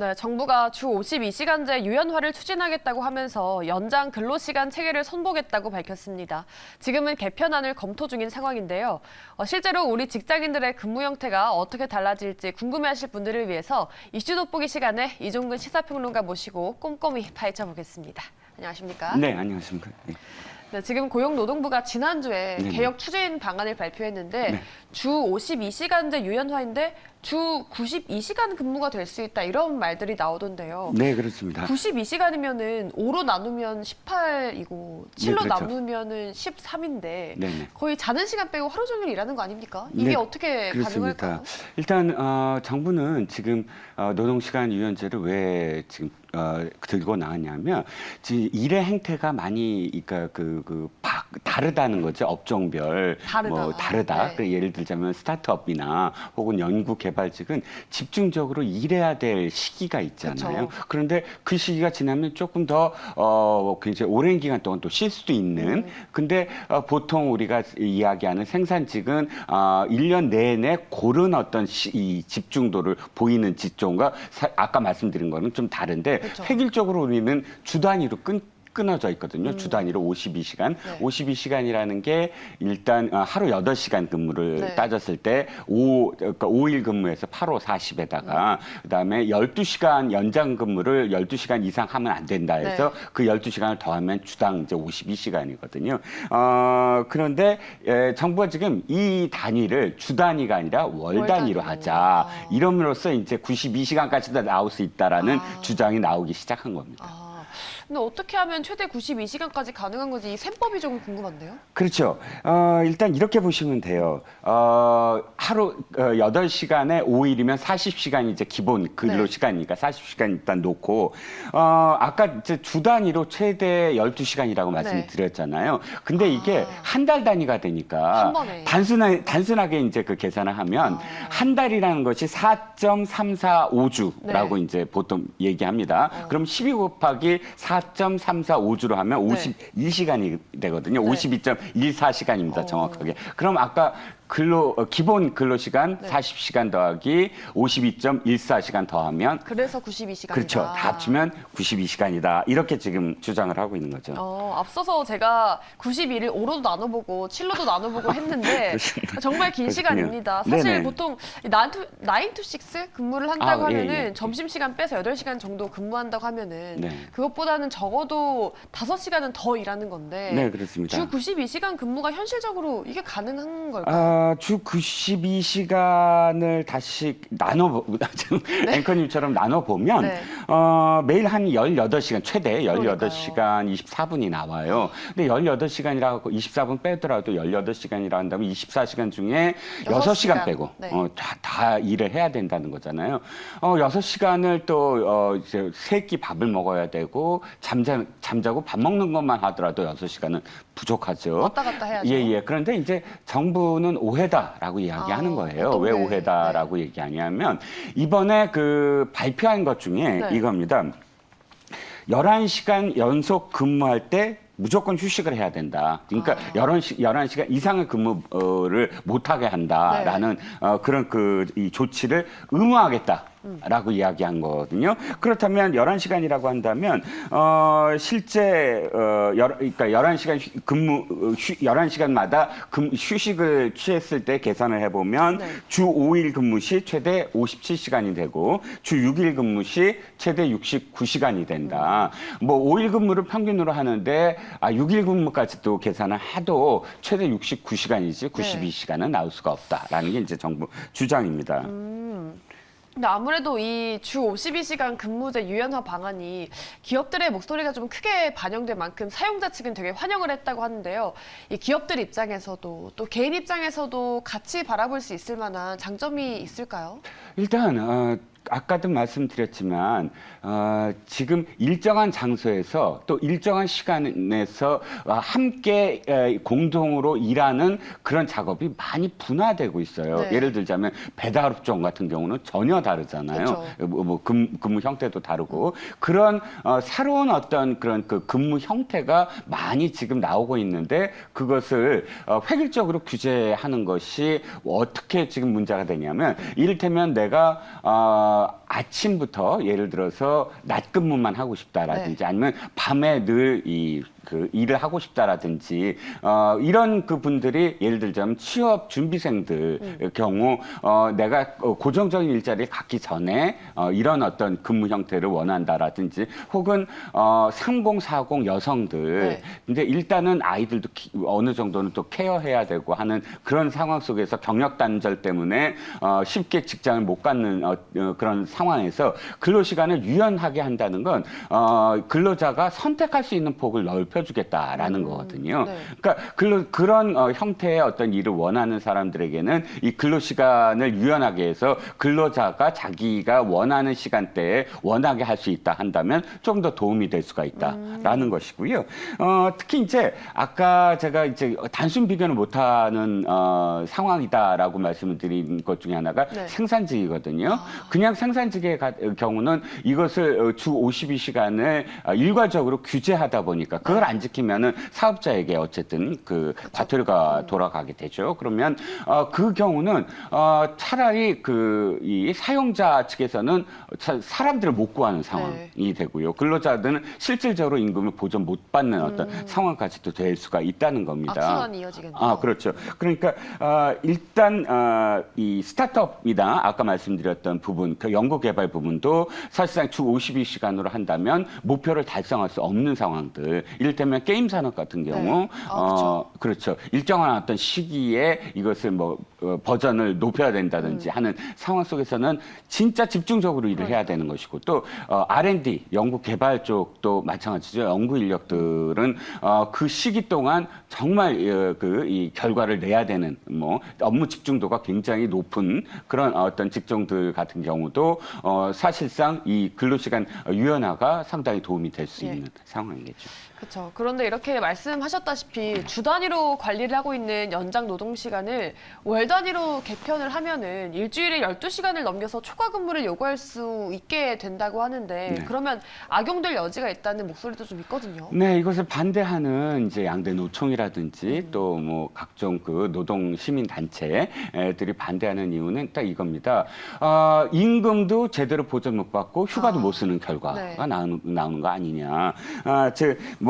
네, 정부가 주 52시간제 유연화를 추진하겠다고 하면서 연장 근로시간 체계를 선보겠다고 밝혔습니다. 지금은 개편안을 검토 중인 상황인데요. 실제로 우리 직장인들의 근무 형태가 어떻게 달라질지 궁금해하실 분들을 위해서 이슈 돋보기 시간에 이종근 시사평론가 모시고 꼼꼼히 파헤쳐보겠습니다. 안녕하십니까? 네, 안녕하십니까. 네. 네, 지금 고용노동부가 지난주에 네네. 개혁 추진 방안을 발표했는데 네. 주 52시간제 유연화인데 주 92시간 근무가 될 수 있다 이런 말들이 나오던데요. 네, 그렇습니다. 92시간이면은 5로 나누면 18이고 7로 그렇죠. 나누면은 13인데 네네. 거의 자는 시간 빼고 하루 종일 일하는 거 아닙니까? 이게 네, 어떻게 그렇습니다. 가능할까요? 일단 정부는 지금 노동시간 유연제를 왜 지금 들고 나왔냐면 지금 일의 행태가 많이 그러니까 다르다는 거죠. 업종별 다르다. 다르다. 네. 그 예를 들자면 스타트업이나 혹은 연구 개발직은 집중적으로 일해야 될 시기가 있잖아요. 그쵸. 그런데 그 시기가 지나면 조금 더 굉장히 오랜 기간 동안 또 쉴 수도 있는. 근데 보통 우리가 이야기하는 생산직은 1년 내내 고른 어떤 이 집중도를 보이는 직종과 아까 말씀드린 거는 좀 다른데 그쵸. 획일적으로 우리는 주 단위로 끊어져 있거든요. 주 단위로 52시간. 네. 52시간이라는 게 일단 하루 8시간 근무를 네. 따졌을 때 그러니까 5일 근무에서 8호 40에다가 그다음에 12시간 연장 근무를 12시간 이상 하면 안 된다 해서 네. 그 12시간을 더하면 주당 이제 52시간이거든요. 그런데 정부가 지금 이 단위를 주 단위가 아니라 월 단위로 하자. 이름으로써 이제 92시간까지도 나올 수 있다라는 주장이 나오기 시작한 겁니다. 근데 어떻게 하면 최대 92시간까지 가능한 건지 이 셈법이 조금 궁금한데요? 그렇죠. 일단 이렇게 보시면 돼요. 하루 8시간에 5일이면 40시간이 이제 기본 근로 네. 시간이니까 40시간 일단 놓고, 아까 이제 주 단위로 최대 12시간이라고 말씀드렸잖아요. 근데 이게 한 달 단위가 되니까 한 번에. 단순하게 이제 그 계산을 하면 한 달이라는 것이 4.345주라고 네. 이제 보통 얘기합니다. 그럼 12 곱하기 4.345주로 하면 네. 52시간이 되거든요. 네. 52.142시간입니다. 정확하게. 그럼 아까 기본 근로시간 네. 40시간 더하기 52.14시간 더하면 그래서 92시간이다. 그렇죠. 다 합치면 92시간이다. 이렇게 지금 주장을 하고 있는 거죠. 앞서서 제가 92를 5로도 나눠보고 7로도 나눠보고 했는데 그렇습니다. 정말 긴 그렇군요. 시간입니다. 사실 네네. 보통 9 to 6 근무를 한다고 예, 하면은 예. 점심시간 빼서 8시간 정도 근무한다고 하면은 네. 그것보다는 적어도 5시간은 더 일하는 건데 네, 그렇습니다. 주 92시간 근무가 현실적으로 이게 가능한 걸까요? 주 92시간을 다시 앵커님처럼 나눠보면, 네. 매일 한 18시간, 최대 그러니까요. 18시간 24분이 나와요. 근데 18시간이라고 24분 빼더라도 18시간이라 한다면 24시간 중에 6시간 6시간. 빼고, 네. 다 일을 해야 된다는 거잖아요. 6시간을 또, 이제 세 끼 밥을 먹어야 되고, 잠자고 밥 먹는 것만 하더라도 6시간은 부족하죠. 왔다 갔다 해야죠. 예. 그런데 이제 정부는 오해다라고 이야기하는 거예요. 어떤 왜 게? 오해다라고 얘기하냐면 이번에 그 발표한 것 중에 네. 이겁니다. 11시간 연속 근무할 때 무조건 휴식을 해야 된다. 그러니까 11시간 이상의 근무를 못하게 한다라는 그런 이 조치를 의무화하겠다. 라고 이야기한 거거든요. 그렇다면 11시간이라고 한다면 실제 그러니까 11시간 11시간마다 휴식을 취했을 때 계산을 해 보면 네. 주 5일 근무 시 최대 57시간이 되고 주 6일 근무 시 최대 69시간이 된다. 뭐 5일 근무를 평균으로 하는데 6일 근무까지도 계산을 해도 최대 69시간이지 92시간은 나올 수가 없다라는 게 이제 정부 주장입니다. 근데 아무래도 이 주 52시간 근무제 유연화 방안이 기업들의 목소리가 좀 크게 반영된 만큼 사용자 측은 되게 환영을 했다고 하는데요. 이 기업들 입장에서도 또 개인 입장에서도 같이 바라볼 수 있을 만한 장점이 있을까요? 일단 아까도 말씀드렸지만 지금 일정한 장소에서 또 일정한 시간에서 함께 공동으로 일하는 그런 작업이 많이 분화되고 있어요. 네. 예를 들자면 배달업종 같은 경우는 전혀 다르잖아요. 그렇죠. 근무 형태도 다르고 그런 새로운 어떤 그런 그 근무 형태가 많이 지금 나오고 있는데 그것을 획일적으로 규제하는 것이 어떻게 지금 문제가 되냐면 이를테면 내가 아침부터 예를 들어서 낮 근무만 하고 싶다라든지 아니면 밤에 늘 그 일을 하고 싶다라든지 이런 그 분들이 예를 들자면 취업 준비생들 경우 내가 고정적인 일자리를 갖기 전에 이런 어떤 근무 형태를 원한다라든지 혹은 30, 40 여성들 근데 일단은 아이들도 어느 정도는 또 케어해야 되고 하는 그런 상황 속에서 경력 단절 때문에 쉽게 직장을 못 갖는 그런 상황에서 근로 시간을 유연하게 한다는 건 근로자가 선택할 수 있는 폭을 넓혀주겠다라는 거거든요. 그러니까 그런 형태의 어떤 일을 원하는 사람들에게는 이 근로 시간을 유연하게 해서 근로자가 자기가 원하는 시간대에 원하게 할 수 있다 한다면 좀 더 도움이 될 수가 있다라는 것이고요. 특히 이제 아까 제가 이제 단순 비교는 못하는 상황이다라고 말씀을 드린 것 중에 하나가 생산직이거든요. 그냥 생산직의 경우는 이것을 주 52시간을 일괄적으로 규제하다 보니까 그걸 안 지키면은 사업자에게 어쨌든 그 과태료가 돌아가게 되죠. 그러면 그 경우는 차라리 이 사용자 측에서는 사람들을 못 구하는 상황이 되고요. 근로자들은 실질적으로 임금을 보전 못 받는 어떤 상황까지도 될 수가 있다는 겁니다. 악순환이 이어지겠네요. 그렇죠. 그러니까 일단 이 스타트업이나 아까 말씀드렸던 부분, 그 연구개발 부분도 사실상 주 52시간으로 한다면 목표를 달성할 수 없는 상황들, 이를테면 게임 산업 같은 경우, 그렇죠. 일정한 어떤 시기에 이것을 버전을 높여야 된다든지 하는 상황 속에서는 진짜 집중적으로 일을 해야 되는 것이고 또 R&D, 연구개발 쪽도 마찬가지죠. 연구 인력들은 그 시기 동안 정말 이 결과를 내야 되는 업무 집중도가 굉장히 높은 그런 어떤 직종들 같은 경우도 사실상 이 근로시간 유연화가 상당히 도움이 될 수 있는 상황이겠죠. 그렇죠. 그런데 이렇게 말씀하셨다시피 주 단위로 관리를 하고 있는 연장 노동 시간을 월 단위로 개편을 하면은 일주일에 12시간을 넘겨서 초과 근무를 요구할 수 있게 된다고 하는데 그러면 악용될 여지가 있다는 목소리도 좀 있거든요. 네, 이것을 반대하는 이제 양대 노총이라든지 또 각종 그 노동 시민 단체들이 반대하는 이유는 딱 이겁니다. 임금도 제대로 보전 못 받고 휴가도 못 쓰는 결과가 나오는 거 아니냐.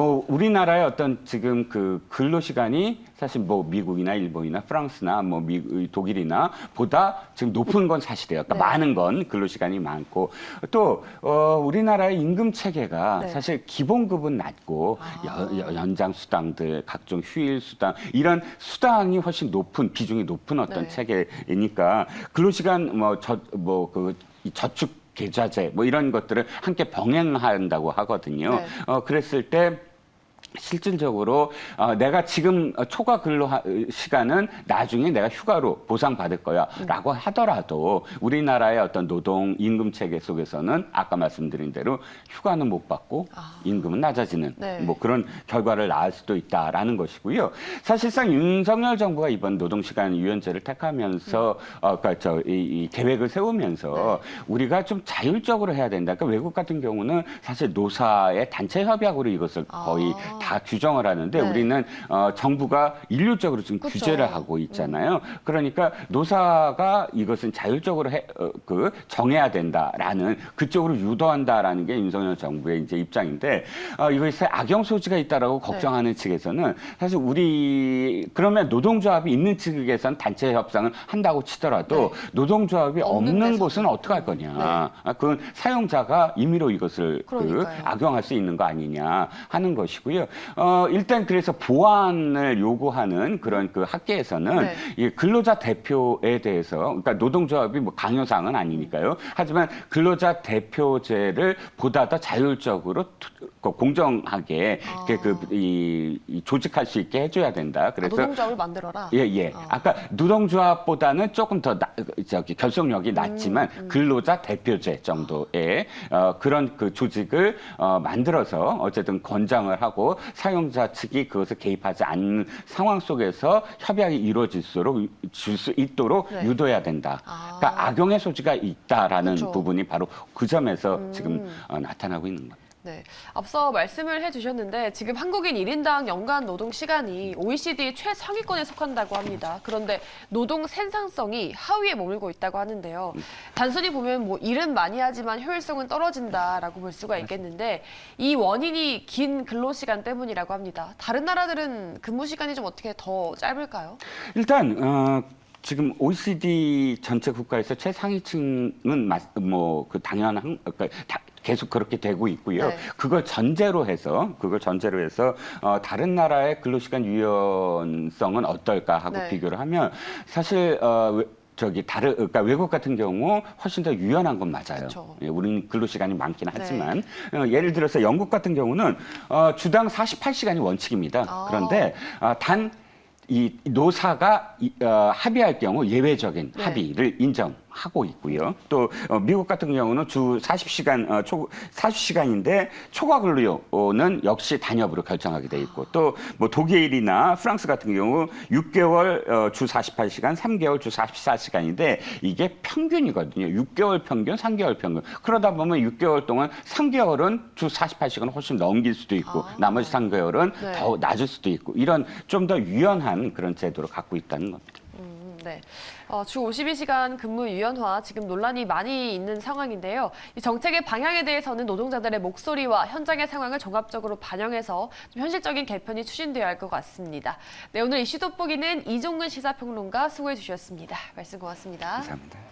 우리나라의 어떤 지금 그 근로 시간이 사실 미국이나 일본이나 프랑스나 독일이나 보다 지금 높은 건 사실이에요. 그러니까 많은 건 근로 시간이 많고 또 우리나라의 임금 체계가 사실 기본급은 낮고 연장 수당들, 각종 휴일 수당 이런 수당이 훨씬 비중이 높은 어떤 체계이니까 근로 시간 이 저축 계좌제 이런 것들을 함께 병행한다고 하거든요. 그랬을 때 실질적으로 내가 지금 초과 근로 시간은 나중에 내가 휴가로 보상받을 거야 라고 하더라도 우리나라의 어떤 노동 임금 체계 속에서는 아까 말씀드린 대로 휴가는 못 받고 임금은 낮아지는 그런 결과를 낳을 수도 있다라는 것이고요. 사실상 윤석열 정부가 이번 노동시간 유연제를 택하면서 이 계획을 세우면서 우리가 좀 자율적으로 해야 된다. 그러니까 외국 같은 경우는 사실 노사의 단체 협약으로 이것을 거의 다 규정을 하는데 우리는 정부가 일률적으로 지금 규제를 하고 있잖아요. 그러니까 노사가 이것은 자율적으로 정해야 된다라는 그쪽으로 유도한다라는 게 윤석열 정부의 이제 입장인데 이것에 악용 소지가 있다라고 걱정하는 측에서는 사실 그러면 노동조합이 있는 측에서는 단체 협상을 한다고 치더라도 노동조합이 없는 곳은 어떻게 할 거냐. 그건 사용자가 임의로 이것을 악용할 수 있는 거 아니냐 하는 것이고요. 일단 그래서 보완을 요구하는 그런 그 학계에서는 이 근로자 대표에 대해서 그러니까 노동조합이 강요사항은 아니니까요. 하지만 근로자 대표제를 보다 더 자율적으로 공정하게 조직할 수 있게 해줘야 된다. 그래서 노동조합을 만들어라. 아까 노동조합보다는 조금 더 결속력이 낮지만 근로자 대표제 정도의 그런 그 조직을 만들어서 어쨌든 권장을 하고 사용자 측이 그것을 개입하지 않는 상황 속에서 협약이 이루어질 수 있도록 유도해야 된다. 그러니까 악용의 소지가 있다라는 부분이 바로 그 점에서 지금 나타나고 있는 겁니다. 네, 앞서 말씀을 해주셨는데 지금 한국인 1인당 연간 노동 시간이 OECD 최상위권에 속한다고 합니다. 그런데 노동 생산성이 하위에 머물고 있다고 하는데요. 단순히 보면 뭐 일은 많이 하지만 효율성은 떨어진다라고 볼 수가 있겠는데 이 원인이 긴 근로시간 때문이라고 합니다. 다른 나라들은 근무 시간이 좀 어떻게 더 짧을까요? 일단 지금 OECD 전체 국가에서 최상위층은 그 당연한 계속 그렇게 되고 있고요. 네. 그걸 전제로 해서 다른 나라의 근로시간 유연성은 어떨까 하고 네. 비교를 하면 사실 그러니까 외국 같은 경우 훨씬 더 유연한 건 맞아요. 그쵸. 예, 우리는 근로시간이 많긴 하지만 예를 들어서 영국 같은 경우는 주당 48시간이 원칙입니다. 아. 그런데 단 이 노사가 합의할 경우 예외적인 네. 합의를 인정하고 있고요. 또 미국 같은 경우는 주 40시간인데 초과 근로는 역시 단협으로 결정하게 돼 있고 또 뭐 독일이나 프랑스 같은 경우 6개월 주 48시간, 3개월 주 44시간인데 이게 평균이거든요. 6개월 평균, 3개월 평균. 그러다 보면 6개월 동안 3개월은 주 48시간을 훨씬 넘길 수도 있고 나머지 3개월은 네. 더 낮을 수도 있고 이런 좀 더 유연한 그런 제도를 갖고 있다는 겁니다. 네. 주 52시간 근무 유연화 지금 논란이 많이 있는 상황인데요. 이 정책의 방향에 대해서는 노동자들의 목소리와 현장의 상황을 종합적으로 반영해서 좀 현실적인 개편이 추진되어야 할 것 같습니다. 네, 오늘 이슈 돋보기는 이종근 시사평론가 수고해 주셨습니다. 말씀 고맙습니다. 감사합니다.